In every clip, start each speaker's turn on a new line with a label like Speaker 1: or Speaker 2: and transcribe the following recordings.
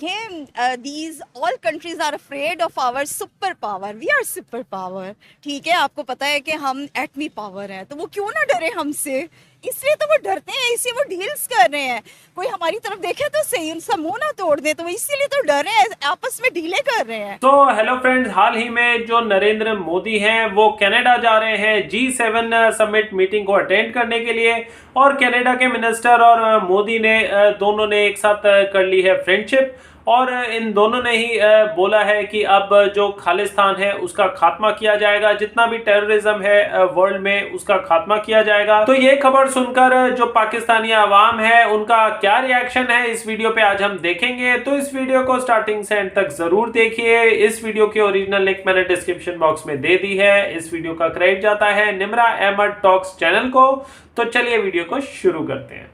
Speaker 1: देखें, these all countries are afraid of our super power, we are super power. ठीक है, आपको पता है कि हम एटमी पावर हैं, तो वो क्यों ना डरे हमसे, इसलिए तो वो डरते हैं, इसलिए वो डील्स कर रहे हैं। कोई हमारी तरफ देखे तो सही, उनका मुंह ना तोड़ दे, तो वो इसीलिए तो डर रहे हैं, आपस में डीले कर रहे हैं।
Speaker 2: तो हेलो फ्रेंड्स, हाल ही में जो नरेंद्र मोदी हैं वो कनाडा जा रहे हैं G7 समिट मीटिंग को अटेंड करने के लिए। और कनाडा के मिनिस्टर और मोदी ने दोनों ने एक साथ कर ली है फ्रेंडशिप। और इन दोनों ने ही बोला है कि अब जो खालिस्तान है उसका खात्मा किया जाएगा, जितना भी टेररिज्म है वर्ल्ड में उसका खात्मा किया जाएगा। तो ये खबर सुनकर जो पाकिस्तानी आवाम है उनका क्या रिएक्शन है, इस वीडियो पे आज हम देखेंगे। तो इस वीडियो को स्टार्टिंग से एंड तक जरूर देखिए। इस वीडियो की ओरिजिनल लिंक मैंने डिस्क्रिप्शन बॉक्स में दे दी है। इस वीडियो का क्रेडिट जाता है निम्रा अहमद टॉक्स चैनल को। तो चलिए वीडियो को शुरू करते हैं।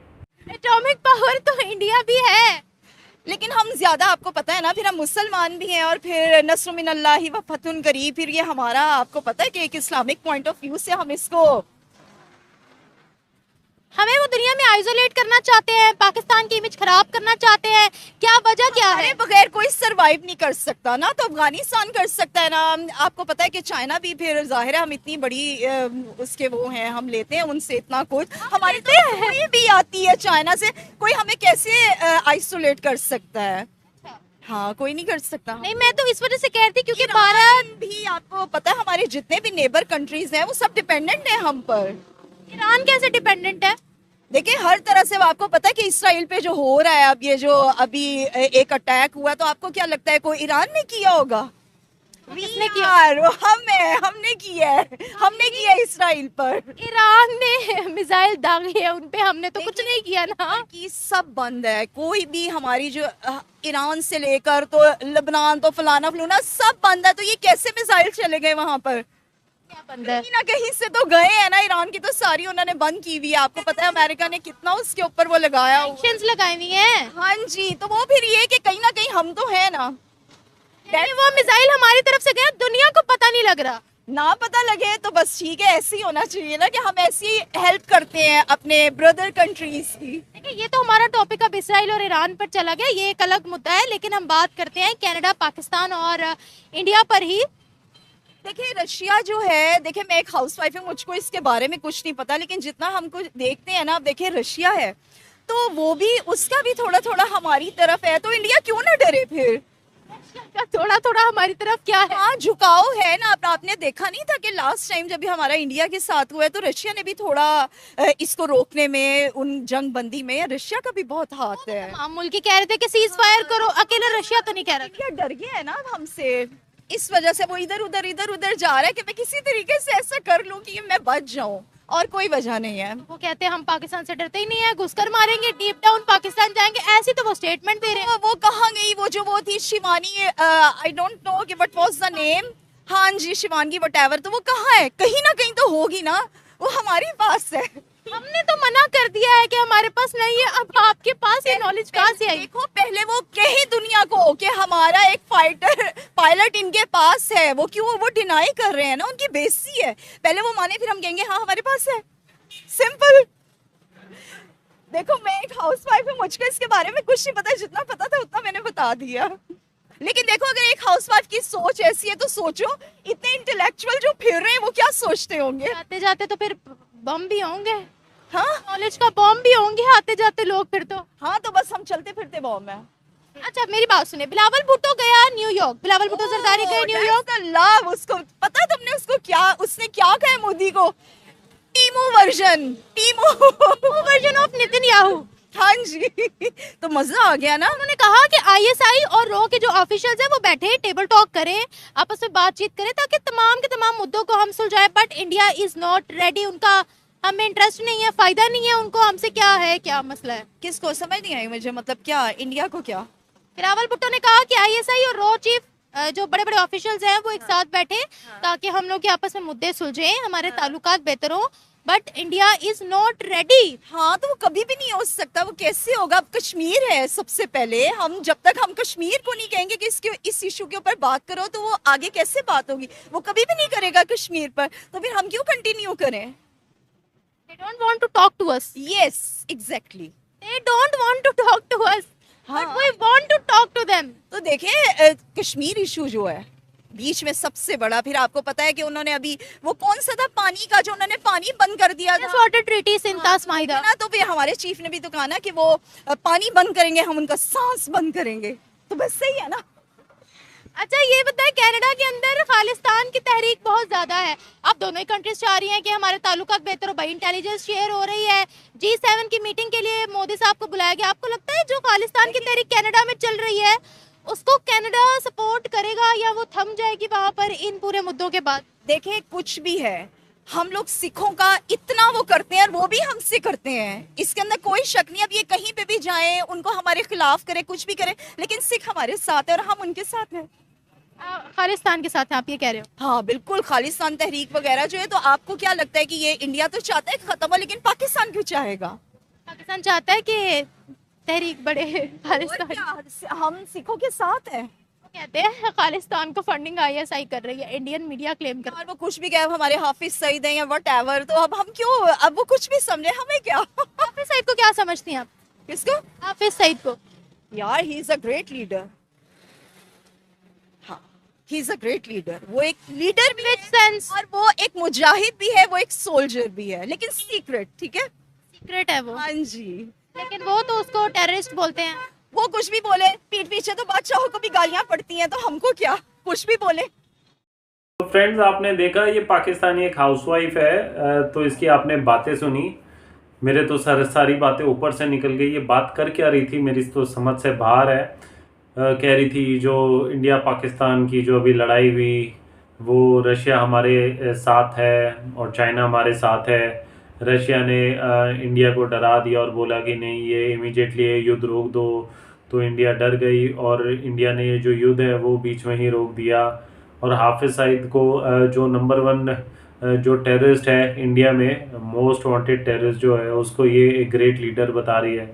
Speaker 3: एटॉमिक पावर तो इंडिया भी है,
Speaker 1: लेकिन हम ज्यादा, आपको पता है ना, फिर हम मुसलमान भी हैं, और फिर नस्र मिनल्लाहि व फतहुन करीब, फिर ये हमारा, आपको पता है कि एक इस्लामिक पॉइंट ऑफ व्यू से हम इसको,
Speaker 3: हमें वो दुनिया में आइसोलेट करना चाहते हैं, पाकिस्तान की इमेज खराब करना चाहते हैं। क्या वजह क्या है?
Speaker 1: बगैर कोई सरवाइव नहीं कर सकता ना, तो अफगानिस्तान कर सकता है ना। आपको पता है कि चाइना भी, फिर जाहिर है हम इतनी बड़ी उसके वो हैं, हम लेते हैं उनसे इतना कुछ, हमारी तो कोई भी आती है चाइना से, कोई हमें कैसे आइसोलेट कर सकता है? हाँ, कोई नहीं कर सकता।
Speaker 3: नहीं, मैं तो इस वजह से कह रही थी क्योंकि
Speaker 1: भारत भी, आपको पता है, हमारे जितने भी नेबर कंट्रीज हैं वो सब डिपेंडेंट है हम पर।
Speaker 3: ईरान कैसे डिपेंडेंट है?
Speaker 1: देखिए, हर तरह से, आपको पता है कि इसराइल पे जो हो रहा है, अब ये जो अभी एक अटैक हुआ, तो आपको क्या लगता है कोई ईरान ने किया होगा?
Speaker 3: किसने किया?
Speaker 1: हमने किया है, हमने किया है इसराइल पर।
Speaker 3: ईरान ने मिसाइल दागी है उन पे, हमने तो कुछ नहीं किया ना।
Speaker 1: कि सब बंद है, कोई भी हमारी जो ईरान से लेकर तो लेबनान, तो फलाना फलूना सब बंद है, तो ये कैसे मिसाइल चले गए वहां पर?
Speaker 3: क्या बंद है?
Speaker 1: कहीं ना कहीं से तो गए हैं ना। ईरान की तो सारी उन्होंने बंद की हुई है, आपको पता है अमेरिका ने कितना उसके ऊपर वो लगाया,
Speaker 3: सैंक्शंस लगाई हुई हैं।
Speaker 1: हाँ जी, तो वो फिर ये कि कहीं ना कहीं हम तो है ना,
Speaker 3: वो मिसाइल हमारी तरफ से गया, दुनिया को पता नहीं लग रहा।
Speaker 1: ना पता लगे तो बस ठीक है, ऐसे ही होना चाहिए ना कि हम ऐसी हेल्प करते हैं अपने ब्रदर कंट्रीज की।
Speaker 3: देखिए, ये तो हमारा टॉपिक अब इसराइल और ईरान पर चला गया, ये एक अलग मुद्दा है, लेकिन हम बात करते हैं कनाडा, पाकिस्तान और इंडिया पर ही।
Speaker 1: देखिए, रशिया जो है, देखिए मैं एक हाउसवाइफ हूँ, मुझको इसके बारे में कुछ नहीं पता, लेकिन जितना हमको देखते हैं ना, अब देखिए रशिया है तो वो भी, उसका भी थोड़ा थोड़ा हमारी तरफ है, तो इंडिया क्यों ना डरे फिर?
Speaker 3: थोड़ा थोड़ा हमारी तरफ क्या है?
Speaker 1: हाँ, झुकाव है ना। आपने देखा नहीं था कि लास्ट टाइम जब भी हमारा इंडिया के साथ हुआ है, तो रशिया ने भी थोड़ा इसको रोकने में, उन जंग बंदी में रशिया का भी बहुत हाथ है।
Speaker 3: हम मुल्क कह रहे थे कि सीज फायर करो, अकेला रशिया तो नहीं कह रहा।
Speaker 1: इंडिया डर गया है ना अब हमसे, इस वजह से वो इधर उधर जा रहा है कि मैं किसी तरीके से ऐसा कर लूं कि मैं बच जाऊं, और कोई वजह नहीं है।
Speaker 3: वो कहते हैं हम पाकिस्तान से डरते ही नहीं है, घुसकर मारेंगे, डीप डाउन पाकिस्तान जाएंगे, ऐसी तो वो स्टेटमेंट दे रहे हैं।
Speaker 1: वो कहाँ गई, वो थी शिवानी, आई डोंट नो कि व्हाट वाज द नेम। हाँ जी, शिवानगी वटेवर, तो वो कहाँ है? कहीं ना कहीं तो होगी ना, वो हमारे पास है।
Speaker 3: हमने तो मना कर दिया है कि हमारे पास नहीं है, अब आपके पास ये नॉलेज कहाँ से आई?
Speaker 1: देखो, पहले वो कही दुनिया को कि हमारा एक फाइटर पायलट इनके पास है, वो क्यों वो डिनाई कर रहे हैं ना, उनकी बेइज्जती है। पहले वो माने, फिर हम कहेंगे हाँ हमारे पास है, सिंपल। देखो, मैं एक हाउसवाइफ हूँ, मुझको इसके बारे में कुछ नहीं पता, जितना पता था उतना मैंने बता दिया। लेकिन देखो, अगर एक हाउसवाइफ की सोच ऐसी है तो सोचो इतने इंटेलेक्चुअल जो फिर रहे हैं वो क्या सोचते होंगे।
Speaker 3: आते जाते तो फिर बम भी होंगे,
Speaker 1: हाँ,
Speaker 3: नॉलेज का बम भी होंगे आते जाते लोग फिर तो।
Speaker 1: हाँ, तो बस हम चलते फिरते बॉम्ब है।
Speaker 3: अच्छा, मेरी बात सुने, बिलावल भुट्टो गया न्यूयॉर्क, बिलावल भुट्टो जरदारी गए न्यूयॉर्क।
Speaker 1: लव, उसको पता है तुमने उसको क्या, उसने क्या कहा मोदी को? टीमू वर्जन
Speaker 3: ऑफ नितिन याहू।
Speaker 1: हाँ जी, तो मजा आ गया ना।
Speaker 3: उन्होंने कहा कि आईएसआई और रॉ के जो ऑफिशियल्स हैं वो बैठे टेबल टॉक करें, आपस में बातचीत करें, ताकि तमाम के तमाम मुद्दों को हम सुलझाएं। But India is not ready, उनका हमें इंटरेस्ट नहीं है, फायदा नहीं है उनको हमसे। क्या है, क्या मसला है?
Speaker 1: किसको समझ नहीं आई मुझे, मतलब क्या इंडिया को क्या?
Speaker 3: बिलावल भुट्टो ने कहा कि आईएसआई और रॉ चीफ जो बड़े बड़े ऑफिशियल्स हैं वो एक साथ बैठे ताकि हम लोग के आपस में मुद्दे सुलझे, हमारे ताल्लुकात बेहतर हो। But India is not ready.
Speaker 1: हाँ, तो वो कभी भी नहीं हो सकता, वो कैसे होगा? अब कश्मीर है, सबसे पहले हम, जब तक हम कश्मीर को नहीं कहेंगे कि इस इशू के ऊपर बात करो, तो वो आगे कैसे बात होगी? वो कभी भी नहीं करेगा कश्मीर पर, तो फिर हम क्यों कंटिन्यू करें?
Speaker 3: They don't want to talk to us.
Speaker 1: Yes, exactly.
Speaker 3: They don't want to talk to us.
Speaker 1: हाँ.
Speaker 3: But we want to talk to them.
Speaker 1: देखिए कश्मीर इशू जो है बीच में सबसे बड़ा, फिर आपको पता है कि उन्होंने अभी वो कौन सा था पानी का, जो उन्होंने पानी बंद कर दिया था
Speaker 3: वाटर ट्रीटी सिंतास माहिदा
Speaker 1: ना, तो फिर हमारे चीफ ने भी तो कहा ना कि वो पानी बंद करेंगे, हम उनका सांस बंद करेंगे, तो बस सही है ना।
Speaker 3: अच्छा ये बताएं, कनाडा के अंदर खालिस्तान की तहरीक बहुत ज्यादा है। अब दोनों ही कंट्रीज चाह रही हैं कि हमारे ताल्लुकात बेहतर हो, भाई इंटेलिजेंस शेयर हो रही है। G7 की मीटिंग के लिए मोदी साहब को बुलाया गया। आपको लगता है जो खालिस्तान की तहरीक कनाडा में चल रही है उसको कनाडा सपोर्ट करेगा या वो थम जाएगी वहां पर इन पूरे मुद्दों के बाद?
Speaker 1: देखिए कुछ भी है, हम लोग सिखों का इतना वो करते हैं और वो भी हमसे करते हैं, इसके अंदर कोई शक नहीं। अब ये कहीं पे भी जाएं, उनको हमारे खिलाफ करे, कुछ भी करे, लेकिन सिख हमारे साथ है और हम उनके साथ हैं।
Speaker 3: खालिस्तान के साथ हैं आप ये कह रहे हो?
Speaker 1: हाँ बिल्कुल, खालिस्तान तहरीक वगैरह जो है, तो आपको क्या लगता है कि ये इंडिया तो चाहता है खत्म हो, लेकिन पाकिस्तान क्यों चाहेगा?
Speaker 3: पाकिस्तान चाहता है कि तहरीक बढ़े
Speaker 1: और
Speaker 3: खालिस्तान।
Speaker 1: क्या, हम सिखों के साथ हैं।
Speaker 3: कहते हैं खालिस्तान को फंडिंग ISI कर रही है, इंडियन मीडिया क्लेम कर।
Speaker 1: और वो कुछ भी कहे, हमारे हाफिज सईद हैं या व्हाटएवर, तो अब हम क्यों, अब वो कुछ भी समझे, हमें क्या।
Speaker 3: हाफिज सईद को क्या समझती हैं आप?
Speaker 1: किसको?
Speaker 3: हाफिज सईद को?
Speaker 1: यार he is a great leader. हाँ, he is a great leader. वो एक लीडर भी है
Speaker 3: सेंस?
Speaker 1: और वो एक मुजाहिद भी है, वो एक सोल्जर भी है, लेकिन सीक्रेट, ठीक है,
Speaker 3: सीक्रेट है वो।
Speaker 1: हाँ जी।
Speaker 3: लेकिन वो तो उसको टेररिस्ट बोलते हैं।
Speaker 1: वो कुछ भी बोले, पीठ पीछे तो बादशाहों को भी गालियां पड़ती हैं, तो हमको क्या, कुछ भी बोले।
Speaker 2: तो फ्रेंड्स आपने देखा ये पाकिस्तानी एक हाउसवाइफ है, तो इसकी आपने बातें सुनी। मेरे तो सारी बातें ऊपर से निकल गई। ये बात कर क्या रही थी मेरी तो समझ से बाहर है। कह रही थी जो इंडिया पाकिस्तान की जो अभी लड़ाई हुई वो रशिया हमारे साथ है और चाइना हमारे साथ है। रशिया ने इंडिया को डरा दिया और बोला कि नहीं ये इमीडिएटली युद्ध रोक दो, तो इंडिया डर गई और इंडिया ने ये जो युद्ध है वो बीच में ही रोक दिया। और हाफिज सईद को जो नंबर 1 जो टेररिस्ट है इंडिया में, मोस्ट वांटेड टेररिस्ट जो है, उसको ये एक ग्रेट लीडर बता रही है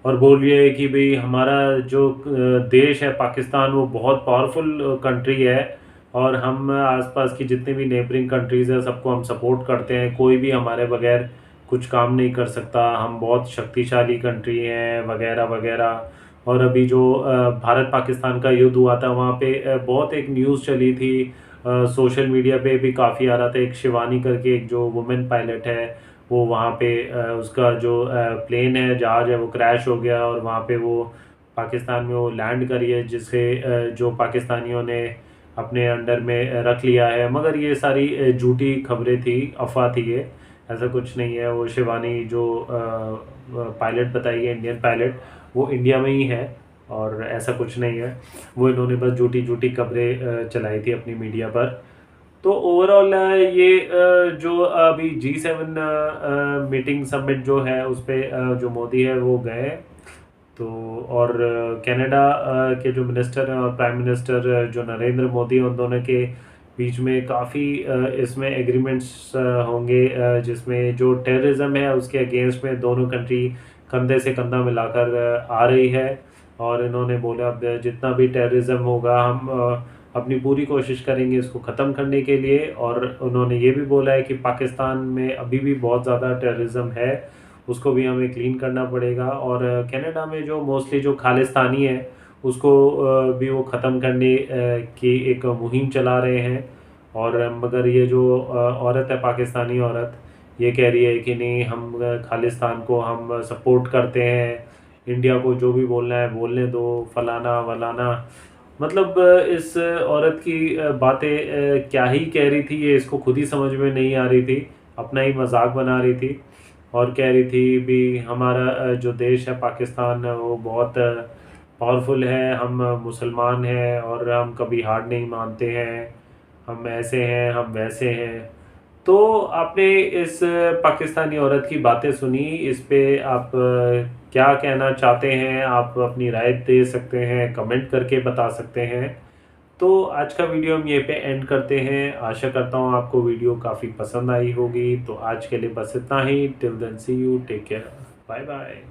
Speaker 2: और बोल रही है कि भाई हमारा जो देश है पाकिस्तान वो बहुत पावरफुल कंट्री है और हम आसपास की जितने भी नेबरिंग कंट्रीज़ हैं सबको हम सपोर्ट करते हैं, कोई भी हमारे बगैर कुछ काम नहीं कर सकता, हम बहुत शक्तिशाली कंट्री हैं वगैरह वगैरह। और अभी जो भारत पाकिस्तान का युद्ध हुआ था वहाँ पे बहुत एक न्यूज़ चली थी, सोशल मीडिया पे भी काफ़ी आ रहा था। एक शिवानी करके एक जो वुमेन पायलट है वो वहाँ पे उसका जो प्लेन है, जहाज़ है, वो क्रैश हो गया और वहाँ पे वो पाकिस्तान में वो लैंड करी है, जिससे जो पाकिस्तानियों ने अपने अंडर में रख लिया है। मगर ये सारी झूठी खबरें थी, अफवाह थी, ये ऐसा कुछ नहीं है। वो शिवानी जो पायलट बताई है, इंडियन पायलट, वो इंडिया में ही है और ऐसा कुछ नहीं है। वो इन्होंने बस झूठी खबरें चलाई थी अपनी मीडिया पर। तो ओवरऑल ये जो अभी G7 मीटिंग समिट जो है उस पर जो मोदी है वो गए, तो और कनाडा के जो मिनिस्टर हैं और प्राइम मिनिस्टर जो नरेंद्र मोदी हैं, उन दोनों के बीच में काफ़ी इसमें एग्रीमेंट्स होंगे, जिसमें जो टेररिज्म है उसके अगेंस्ट में दोनों कंट्री कंधे से कंधा मिलाकर आ रही है। और इन्होंने बोला अब जितना भी टेररिज्म होगा हम अपनी पूरी कोशिश करेंगे इसको ख़त्म करने के लिए। और उन्होंने ये भी बोला है कि पाकिस्तान में अभी भी बहुत ज़्यादा टेररिज्म है, उसको भी हमें क्लीन करना पड़ेगा। और कनाडा में जो मोस्टली जो खालिस्तानी है उसको भी वो ख़त्म करने की एक मुहिम चला रहे हैं। और मगर ये जो औरत है, पाकिस्तानी औरत, ये कह रही है कि नहीं हम खालिस्तान को हम सपोर्ट करते हैं, इंडिया को जो भी बोलना है बोलने दो, फलाना वलाना। मतलब इस औरत की बातें क्या ही कह रही थी, ये इसको खुद ही समझ में नहीं आ रही थी, अपना ही मजाक बना रही थी। और कह रही थी भी हमारा जो देश है पाकिस्तान वो बहुत पावरफुल है, हम मुसलमान हैं और हम कभी हार नहीं मानते हैं, हम ऐसे हैं हम वैसे हैं। तो आपने इस पाकिस्तानी औरत की बातें सुनी, इस पे आप क्या कहना चाहते हैं? आप अपनी राय दे सकते हैं, कमेंट करके बता सकते हैं। तो आज का वीडियो हम ये पे एंड करते हैं। आशा करता हूँ आपको वीडियो काफ़ी पसंद आई होगी। तो आज के लिए बस इतना ही। Till then see you, take care, bye bye.